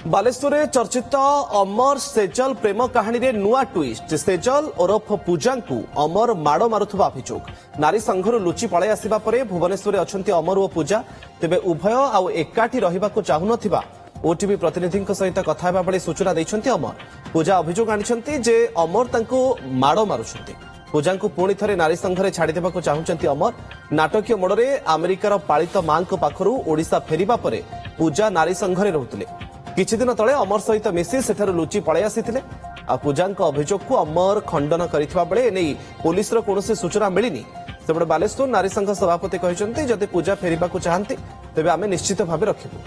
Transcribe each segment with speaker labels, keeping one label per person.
Speaker 1: बालेश्वर चर्चित अमर सेजल प्रेम कहानी रे नुआ ट्विस्ट। सेजल ओरफ पूजा को अमर माड़ मारुवा अभियोग। नारी संघर लुचि पलाई आसिबा परे भुवनेश्वर अछंती अमर और पूजा। तेबे उभय आउ एकाठी रहिबाको चाहुनथिबा ओटीवी प्रतिनिधि सहित कथा हेबा बेले सूचना दैछंती अमर। पूजा अभियोग आनिछंती जे अमर तांको माड़ मारुछंती। पूजा को पुणी थे नारी संघरे छाड़ी देबाको चाहुचंती अमर। नाटकीय मोड़े अमेरिकार पालित मां पाखरु ओडिशा फेरिबा परे पूजा नारी संघरे रहुतिले। किछि दिन तले अमर सहित मिसी सेठारु लुचि पळाई आसीथिले। आ पूजांक अभियोग को अमर खंडन करिथिबा बेले एनै पुलिस रो कोनोसी सूचना मिलिनी। सेबडे बालेश्वर नारी संघ सभापति कहिसंती जदि पूजा फेरिबाको चाहंती तेबे आमे निश्चित भाबे रखिबु।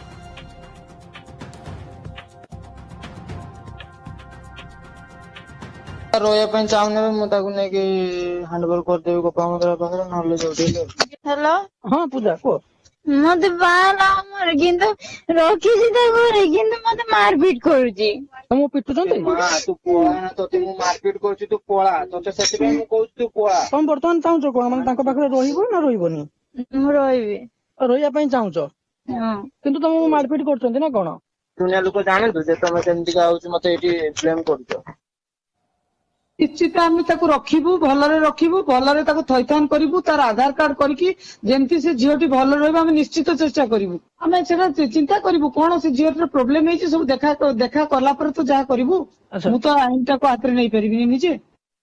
Speaker 2: रोया चाहूने मुझे हैंडबल करदेवी गोपा मंदिर पाखे ना जोटी।
Speaker 3: हेलो
Speaker 2: हाँ पूजा को
Speaker 3: मत बाला हमर किंतु रखी सीधा घरे किंतु मत मारपीट करूची।
Speaker 2: तुम पिटुचंती तू पळा ना तो तू मारपीट करछि तू पळा तो सेति में मु कहू तू पळा। तुम वर्तमान चाहूच कोन माने तांको पाखरे रहिबो ना रहिबोनी?
Speaker 3: मु रहिबे।
Speaker 2: रहिया पई चाहूच
Speaker 3: हां
Speaker 2: किंतु तुम मारपीट करछंती ना कोन? दुनिया लोक जानंतु जे तुम केमति का होउछ मते एठी ब्लेम करछो।
Speaker 4: निश्चित आम रखिबू भलरे रखिबू भलरे थैथान करिबू तार आधार कार्ड करके जेमती से झीटी भल रहा निश्चित चेष्टा करिबू। आमे सेटा चिंता करिबू कोन से झीटर प्रोब्लेम है सब देखा कला पर तो जहा करिबू। मु तो आईन टाको हाथ रे नहीं परिबिनी निजे।